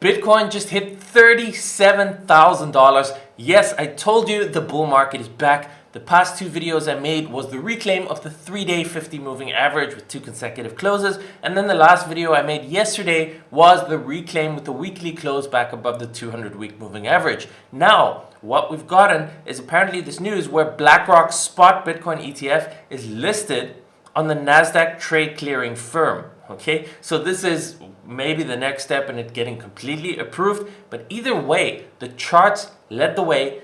Bitcoin just hit $37,000. Yes, I told you the bull market is back. The past two videos I made was the reclaim of the 3-day 50 moving average with 2 consecutive closes. And then the last video I made yesterday was the reclaim with the weekly close back above the 200-week moving average. Now, what we've gotten is apparently this news where BlackRock's spot Bitcoin ETF is listed on the NASDAQ trade clearing firm. Okay, so this is maybe the next step in it getting completely approved, but either way, the charts led the way.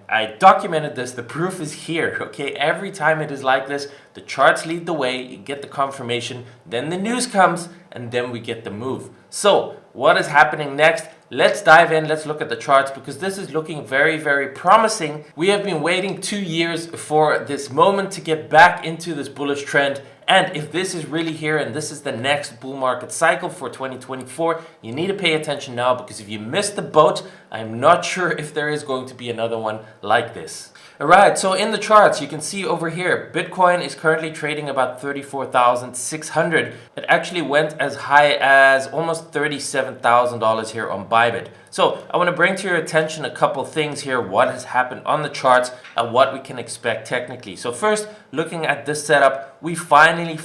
I documented this, the proof is here, okay? Every time it is like this, the charts lead the way, you get the confirmation, then the news comes, and then we get the move. So, what is happening next? Let's dive in, let's look at the charts because this is looking very, very promising. We have been waiting 2 years for this moment to get back into this bullish trend. And if this is really here and this is the next bull market cycle for 2024, you need to pay attention now because if you missed the boat, I'm not sure if there is going to be another one like this. Alright, so in the charts, you can see over here, Bitcoin is currently trading about 34,600. It actually went as high as almost $37,000 here on BYBIT. So I want to bring to your attention a couple things here, what has happened on the charts and what we can expect technically. So first, looking at this setup, we finally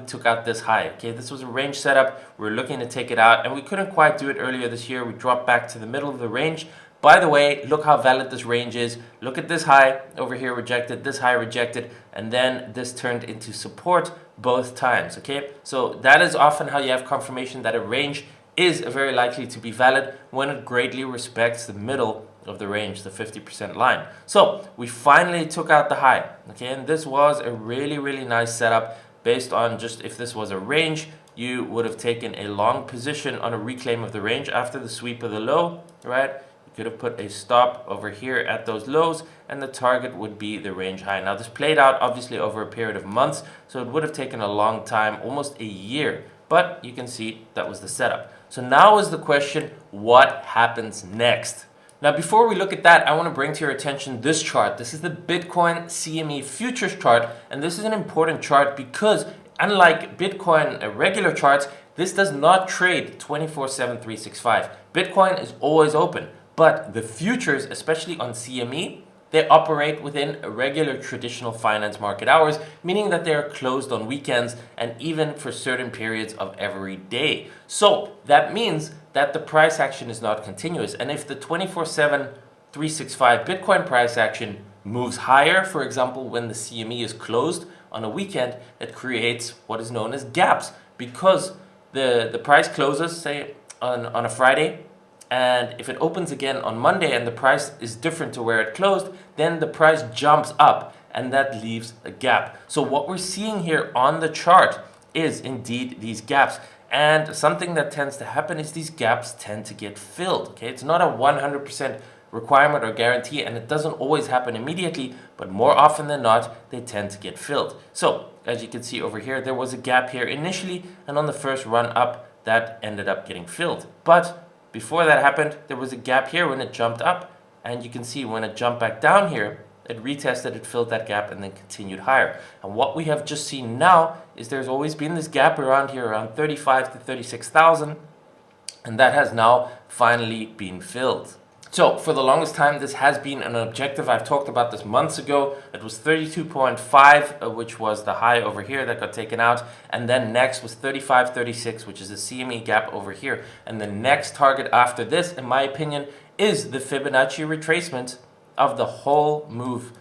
took out this high. Okay, this was a range setup. We're looking to take it out and we couldn't quite do it earlier this year. We dropped back to the middle of the range. By the way, look how valid this range is. Look at this high over here rejected, this high rejected, and then this turned into support both times, okay? So that is often how you have confirmation that a range is very likely to be valid when it greatly respects the middle of the range, the 50% line. So we finally took out the high, okay? And this was a really nice setup based on just if this was a range, you would have taken a long position on a reclaim of the range after the sweep of the low, right? Could have put a stop over here at those lows and the target would be the range high. Now this played out obviously over a period of months, so it would have taken a long time, almost a year, but you can see that was the setup. So now is the question, what happens next? Now before we look at that, I want to bring to your attention this chart. This is the Bitcoin CME futures chart, and this is an important chart because unlike Bitcoin regular charts, this does not trade 24/7, 365. Bitcoin is always open. But the futures, especially on CME, they operate within regular traditional finance market hours, meaning that they are closed on weekends and even for certain periods of every day. So that means that the price action is not continuous. And if the 24/7, 365 Bitcoin price action moves higher, for example, when the CME is closed on a weekend, it creates what is known as gaps because the price closes, say, on a Friday, and if it opens again on Monday and the price is different to where it closed, then the price jumps up and that leaves a gap. So what we're seeing here on the chart is indeed these gaps. And something that tends to happen is these gaps tend to get filled. Okay, it's not a 100% requirement or guarantee and it doesn't always happen immediately, but more often than not, they tend to get filled. So as you can see over here, there was a gap here initially and on the first run up, that ended up getting filled. But before that happened, there was a gap here when it jumped up, and you can see when it jumped back down here, it retested, it filled that gap, and then continued higher. And what we have just seen now is there's always been this gap around here, around 35 to 36,000, and that has now finally been filled. So for the longest time, this has been an objective. I've talked about this months ago. It was 32.5, which was the high over here that got taken out. And then next was 35.36, which is the CME gap over here. And the next target after this, in my opinion, is the Fibonacci retracement of the whole move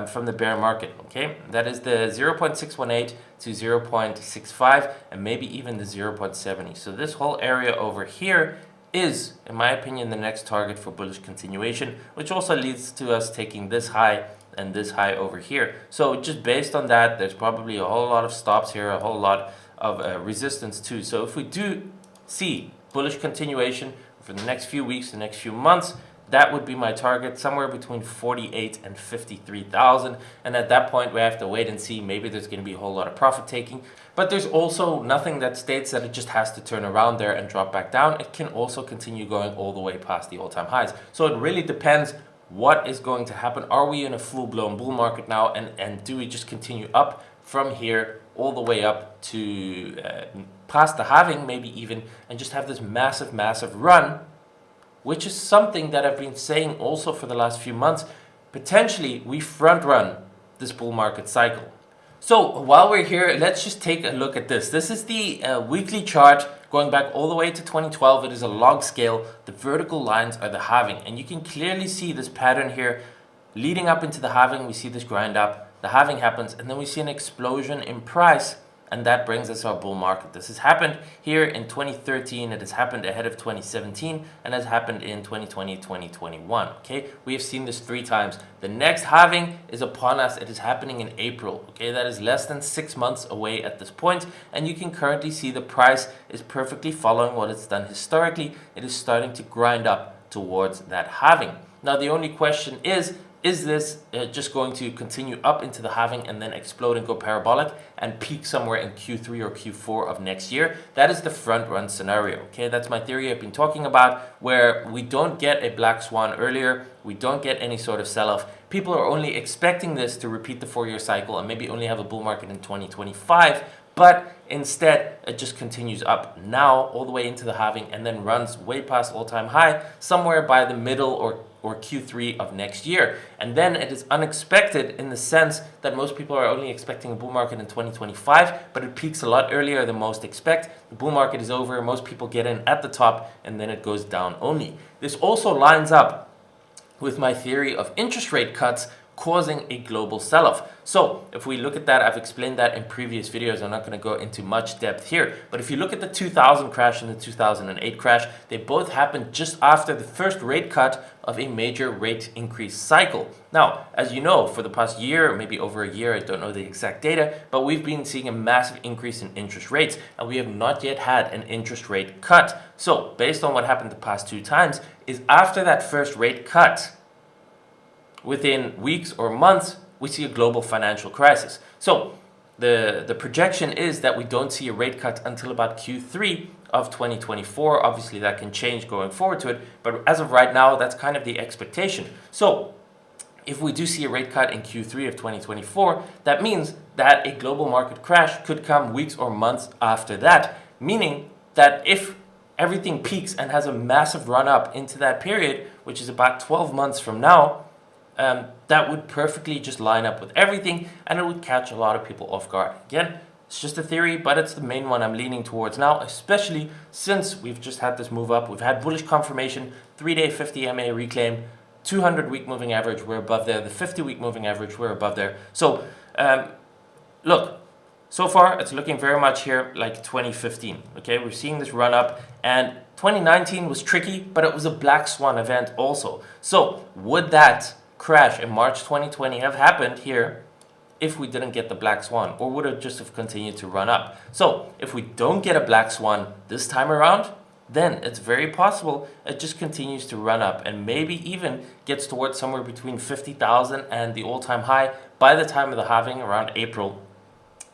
from the bear market, okay? That is the 0.618 to 0.65 and maybe even the 0.70. So this whole area over here is, in my opinion, the next target for bullish continuation, which also leads to us taking this high and this high over here. So just based on that, there's probably a whole lot of stops here, a whole lot of resistance too. So if we do see bullish continuation for the next few weeks, the next few months, that would be my target, somewhere between 48 and 53,000. And at that point, we have to wait and see. Maybe there's going to be a whole lot of profit taking. But there's also nothing that states that it just has to turn around there and drop back down. It can also continue going all the way past the all-time highs. So it really depends what is going to happen. Are we in a full-blown bull market now? And do we just continue up from here all the way up to past the halving maybe even, and just have this massive run, which is something that I've been saying also for the last few months. Potentially we front run this bull market cycle. So while we're here, let's just take a look at this. This is the weekly chart going back all the way to 2012. It is a log scale. The vertical lines are the halving, and you can clearly see this pattern here leading up into the halving. We see this grind up, the halving happens, and then we see an explosion in price, and that brings us our bull market. This has happened here in 2013, it has happened ahead of 2017, and has happened in 2020, 2021. Okay, we have seen this 3 times. The next halving is upon us. It is happening in April. Okay, that is less than 6 months away at this point, and you can currently see the price is perfectly following what it's done historically. It is starting to grind up towards that halving. Now the only question is this just going to continue up into the halving and then explode and go parabolic and peak somewhere in Q3 or Q4 of next year? That is the front run scenario. Okay, that's my theory I've been talking about, where we don't get a black swan earlier, we don't get any sort of sell-off. People are only expecting this to repeat the 4-year cycle and maybe only have a bull market in 2025, but instead it just continues up now all the way into the halving and then runs way past all-time high somewhere by the middle or Q3 of next year. And then it is unexpected in the sense that most people are only expecting a bull market in 2025, but it peaks a lot earlier than most expect. The bull market is over, most people get in at the top, and then it goes down only. This also lines up with my theory of interest rate cuts causing a global sell-off. So if we look at that, I've explained that in previous videos. I'm not going to go into much depth here, but if you look at the 2000 crash and the 2008 crash, they both happened just after the first rate cut of a major rate increase cycle. Now, as you know, for the past year, maybe over a year, I don't know the exact data, but we've been seeing a massive increase in interest rates, and we have not yet had an interest rate cut. So based on what happened the past 2 times, is after that first rate cut, within weeks or months, we see a global financial crisis. So the projection is that we don't see a rate cut until about Q3 of 2024. Obviously, that can change going forward to it, but as of right now, that's kind of the expectation. So if we do see a rate cut in Q3 of 2024, that means that a global market crash could come weeks or months after that, meaning that if everything peaks and has a massive run up into that period, which is about 12 months from now, that would perfectly just line up with everything, and it would catch a lot of people off guard. Again, it's just a theory, but it's the main one I'm leaning towards now, especially since we've just had this move up. We've had bullish confirmation, 3-day 50 MA reclaim, 200-week moving average, we're above there. The 50-week moving average, we're above there. So, look, so far it's looking very much here like 2015. Okay, we're seeing this run up, and 2019 was tricky, but it was a black swan event also. So, would that crash in March 2020 have happened here if we didn't get the black swan, or would it just have continued to run up? So if we don't get a black swan this time around, then it's very possible it just continues to run up and maybe even gets towards somewhere between 50,000 and the all-time high by the time of the halving around April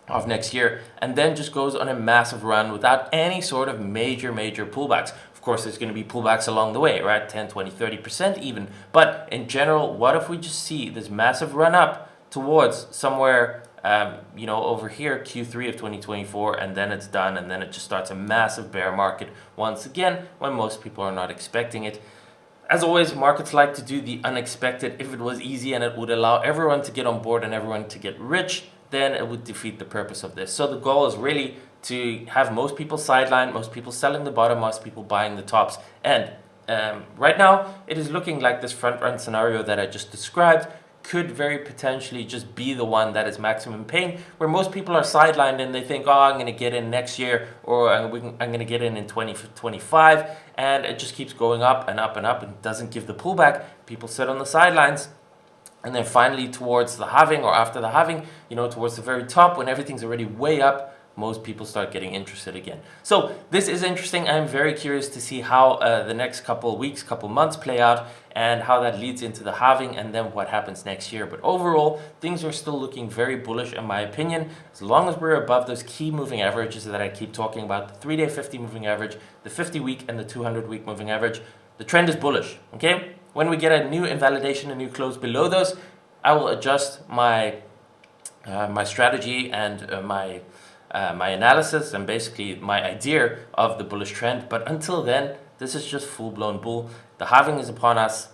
of next year, and then just goes on a massive run without any sort of major pullbacks. Of course, there's going to be pullbacks along the way, right? 10, 20, 30% even. But in general, what if we just see this massive run up towards somewhere, over here, Q3 of 2024, and then it's done, and then it just starts a massive bear market once again when most people are not expecting it. As always, markets like to do the unexpected. If it was easy and it would allow everyone to get on board and everyone to get rich, then it would defeat the purpose of this. So the goal is really to have most people sidelined, most people selling the bottom, most people buying the tops. And right now, it is looking like this front run scenario that I just described could very potentially just be the one that is maximum pain, where most people are sidelined and they think, oh, I'm going to get in next year, or I'm going to get in 2025, and it just keeps going up and up and up and doesn't give the pullback. People sit on the sidelines. And then finally towards the halving or after the halving, towards the very top, when everything's already way up, most people start getting interested again. So this is interesting. I'm very curious to see how the next couple weeks, couple months play out, and how that leads into the halving and then what happens next year. But overall, things are still looking very bullish in my opinion, as long as we're above those key moving averages that I keep talking about, the 3-day 50 moving average, the 50-week and the 200-week moving average. The trend is bullish, okay? When we get a new invalidation, a new close below those, I will adjust my my strategy and my my analysis and basically my idea of the bullish trend. But until then, this is just full-blown bull. The halving is upon us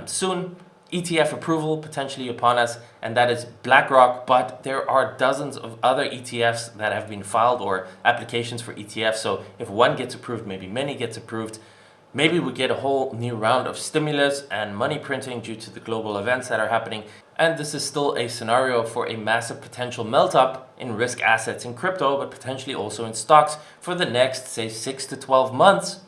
soon. ETF approval potentially upon us, and that is BlackRock, but there are dozens of other ETFs that have been filed, or applications for ETFs. So if one gets approved, maybe many gets approved. Maybe we get a whole new round of stimulus and money printing due to the global events that are happening. And this is still a scenario for a massive potential melt up in risk assets in crypto, but potentially also in stocks for the next, say, 6 to 12 months.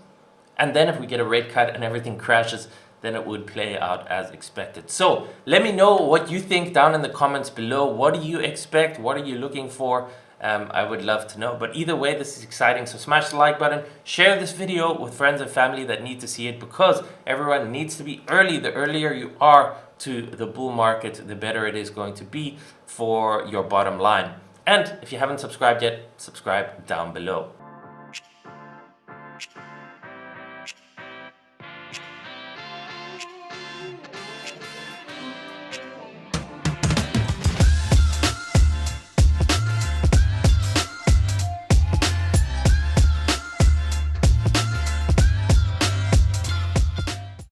And then if we get a rate cut and everything crashes, then it would play out as expected. So let me know what you think down in the comments below. What do you expect? What are you looking for? I would love to know. But either way, this is exciting. So smash the like button, share this video with friends and family that need to see it, because everyone needs to be early. The earlier you are to the bull market, the better it is going to be for your bottom line. And if you haven't subscribed yet, subscribe down below.